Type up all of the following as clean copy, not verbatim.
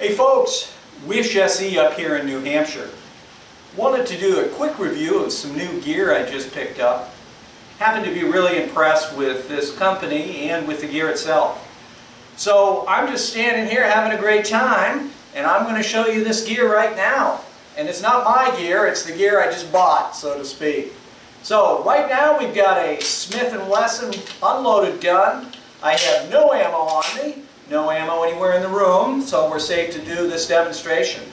Hey folks, Wish SE up here in New Hampshire. Wanted to do a quick review of some new gear I just picked up. Happened to be really impressed with this company and with the gear itself. So I'm just standing here having a great time, and I'm going to show you this gear right now. And it's not my gear, it's the gear I just bought, so to speak. So right now we've got a Smith & Wesson unloaded gun. I have no ammo on me. No ammo anywhere in the room, so we're safe to do this demonstration.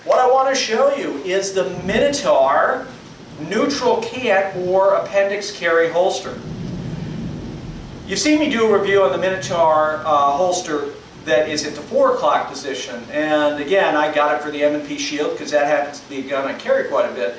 What I want to show you is the Minotaur neutral cant or Appendix carry holster. You've seen me do a review on the Minotaur holster that is at the 4 o'clock position, and again I got it for the M&P Shield because that happens to be a gun I carry quite a bit.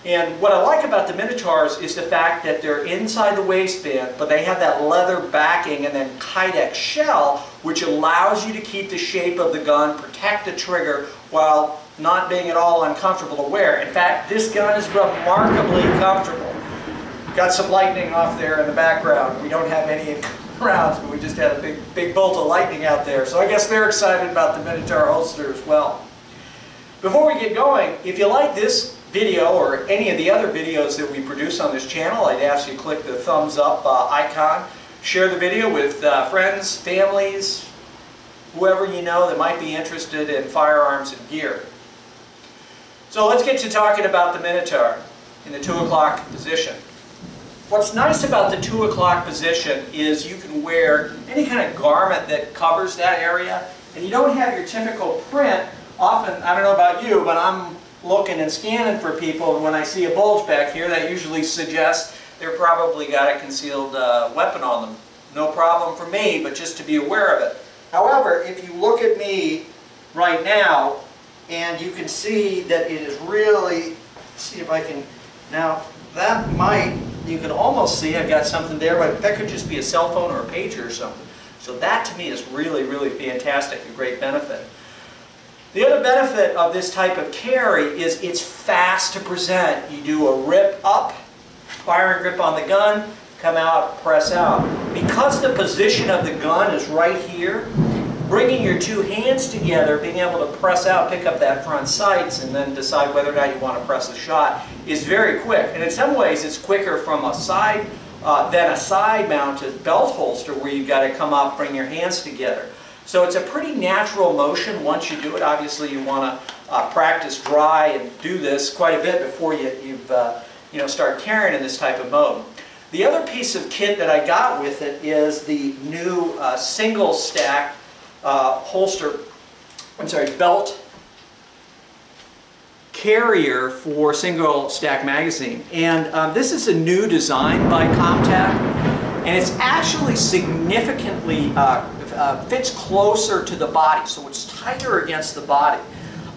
And what I like about the Minotaurs is the fact that they're inside the waistband, but they have that leather backing and then Kydex shell, which allows you to keep the shape of the gun, protect the trigger, while not being at all uncomfortable to wear. In fact, this gun is remarkably comfortable. Got some lightning off there in the background. We don't have any rounds, but we just had a big bolt of lightning out there. So I guess they're excited about the Minotaur holster as well. Before we get going, if you like this video or any of the other videos that we produce on this channel, I'd ask you to click the thumbs up icon, share the video with friends, families, whoever you know that might be interested in firearms and gear. So let's get to talking about the Minotaur in the 2 o'clock position. What's nice about the 2 o'clock position is you can wear any kind of garment that covers that area, and you don't have your typical print. Often, I don't know about you, but I'm looking and scanning for people, and when I see a bulge back here, that usually suggests they're probably got a concealed weapon on them. No problem for me, but just to be aware of it. However, if you look at me right now, and you can see that it is really, see if I can, now that might, you can almost see I've got something there, but that could just be a cell phone or a pager or something. So that to me is really, really fantastic, a great benefit. The other benefit of this type of carry is it's fast to present. You do a rip up, firing grip on the gun, come out, press out. Because the position of the gun is right here, bringing your two hands together, being able to press out, pick up that front sights, and then decide whether or not you want to press the shot is very quick. And in some ways it's quicker from a side than a side-mounted belt holster where you've got to come up, bring your hands together. So it's a pretty natural motion once you do it. Obviously you want to practice dry and do this quite a bit before you start carrying in this type of mode. The other piece of kit that I got with it is the new single stack belt carrier for single stack magazine. And this is a new design by Comp-Tac, and it's actually significantly fits closer to the body, so it's tighter against the body.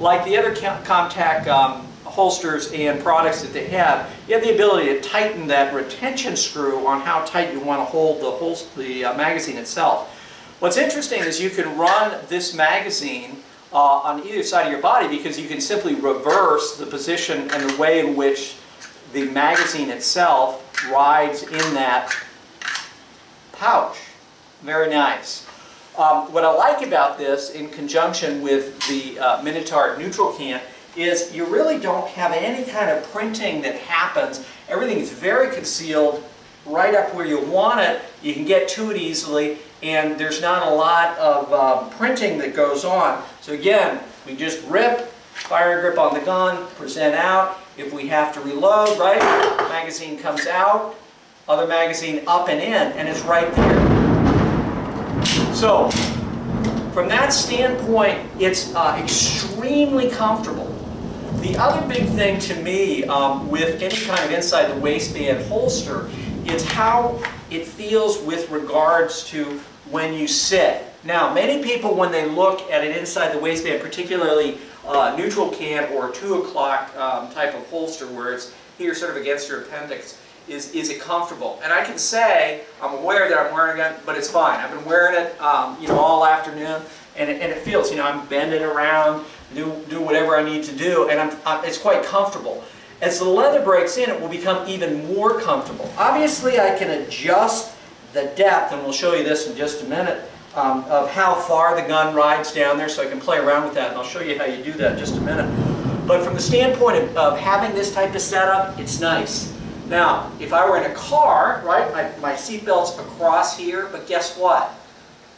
Like the other Comp-Tac holsters and products that they have, you have the ability to tighten that retention screw on how tight you want to hold the magazine itself. What's interesting is you can run this magazine on either side of your body because you can simply reverse the position and the way in which the magazine itself rides in that pouch. Very nice. What I like about this in conjunction with the Minotaur neutral cant is you really don't have any kind of printing that happens. Everything is very concealed right up where you want it. You can get to it easily, and there's not a lot of printing that goes on. So again, we just rip, fire grip on the gun, present out. If we have to reload, right, magazine comes out, other magazine up and in, and it's right there. So, from that standpoint, it's extremely comfortable. The other big thing to me with any kind of inside the waistband holster is how it feels with regards to when you sit. Now, many people when they look at an inside the waistband, particularly neutral cant or 2 o'clock type of holster where it's here sort of against your appendix, is it comfortable? And I can say, I'm aware that I'm wearing it, but it's fine. I've been wearing it all afternoon, and it feels, I'm bending around, do whatever I need to do, and it's quite comfortable. As the leather breaks in, it will become even more comfortable. Obviously, I can adjust the depth, and we'll show you this in just a minute, of how far the gun rides down there, so I can play around with that, and I'll show you how you do that in just a minute. But from the standpoint of having this type of setup, it's nice. Now, if I were in a car, right, my seatbelt's across here, but guess what?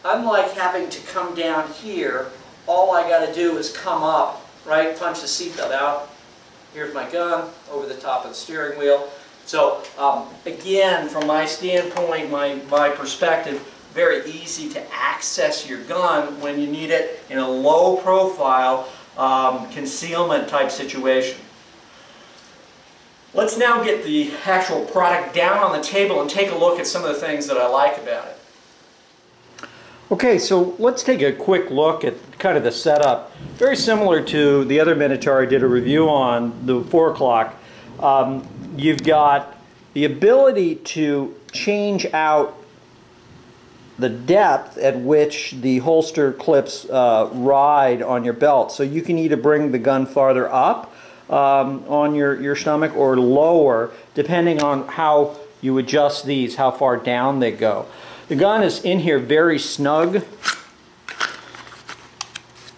Unlike having to come down here, all I got to do is come up, right, punch the seatbelt out. Here's my gun over the top of the steering wheel. So again, from my standpoint, my perspective, very easy to access your gun when you need it in a low profile concealment type situation. Let's now get the actual product down on the table and take a look at some of the things that I like about it. Okay, so let's take a quick look at kind of the setup. Very similar to the other Minotaur I did a review on, the 4 o'clock. You've got the ability to change out the depth at which the holster clips ride on your belt. So you can either bring the gun farther up on your stomach or lower, depending on how you adjust these, how far down they go. The gun is in here very snug.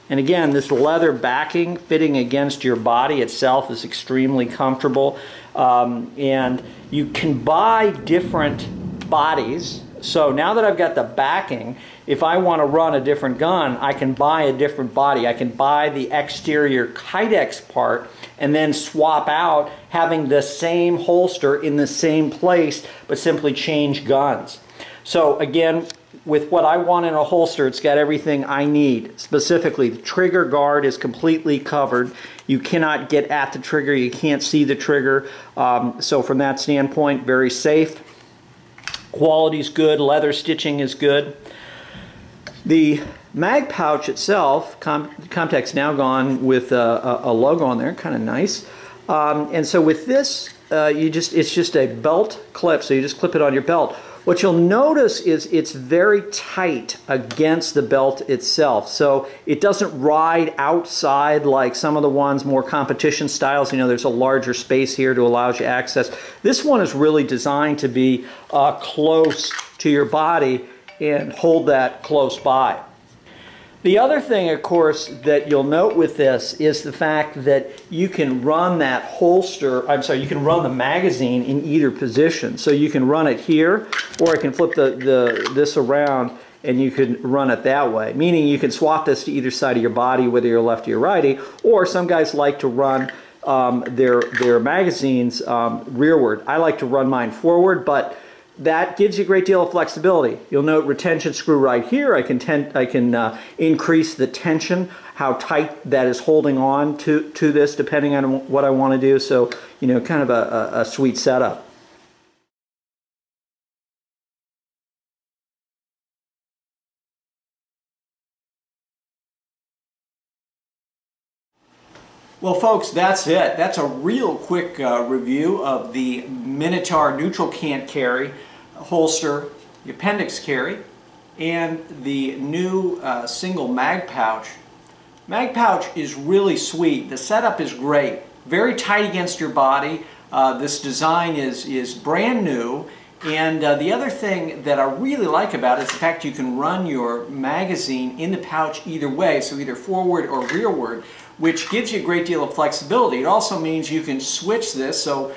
And again, this leather backing fitting against your body itself is extremely comfortable. And you can buy different bodies. So now that I've got the backing, if I want to run a different gun, I can buy a different body. I can buy the exterior Kydex part and then swap out having the same holster in the same place, but simply change guns. So again, with what I want in a holster, it's got everything I need. Specifically, the trigger guard is completely covered. You cannot get at the trigger. You can't see the trigger. So from that standpoint, very safe. Quality's good. Leather stitching is good. The mag pouch itself, Comp-Tac's now gone with a logo on there, kind of nice. And so with this, it's just a belt clip, so you just clip it on your belt. What you'll notice is it's very tight against the belt itself, so it doesn't ride outside like some of the ones, more competition styles. You know, there's a larger space here to allow you access. This one is really designed to be close to your body and hold that close by. The other thing, of course, that you'll note with this is the fact that you can run that holster, you can run the magazine in either position. So you can run it here, or I can flip this around and you can run it that way. Meaning you can swap this to either side of your body, whether you're lefty or righty, or some guys like to run their magazines rearward. I like to run mine forward, but that gives you a great deal of flexibility. You'll note retention screw right here. I can increase the tension, how tight that is holding on to this, depending on what I want to do. So, you know, kind of a sweet setup. Well, folks, that's it. That's a real quick review of the Minotaur neutral cant carry holster, the Appendix carry, and the new single mag pouch. Mag pouch is really sweet. The setup is great. Very tight against your body. This design is brand new. And the other thing that I really like about it is the fact you can run your magazine in the pouch either way, so either forward or rearward, which gives you a great deal of flexibility. It also means you can switch this, so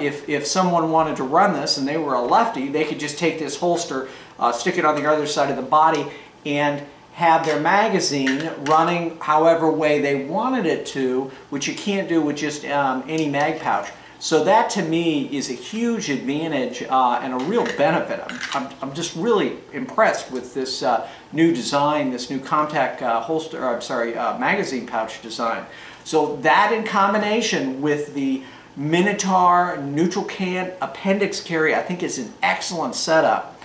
if someone wanted to run this and they were a lefty, they could just take this holster, stick it on the other side of the body, and have their magazine running however way they wanted it to, which you can't do with just any mag pouch. So that to me is a huge advantage and a real benefit. I'm just really impressed with this new design, this new Comp-Tac magazine pouch design. So that in combination with the Minotaur neutral cant Appendix carry, I think is an excellent setup.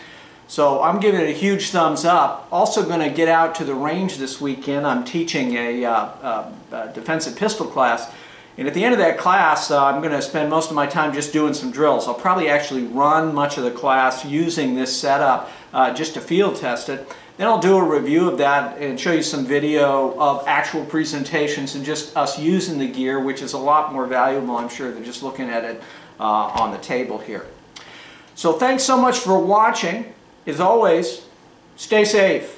So I'm giving it a huge thumbs up. Also going to get out to the range this weekend. I'm teaching a defensive pistol class. And at the end of that class, I'm going to spend most of my time just doing some drills. I'll probably actually run much of the class using this setup just to field test it. Then I'll do a review of that and show you some video of actual presentations and just us using the gear, which is a lot more valuable, I'm sure, than just looking at it on the table here. So thanks so much for watching. As always, stay safe.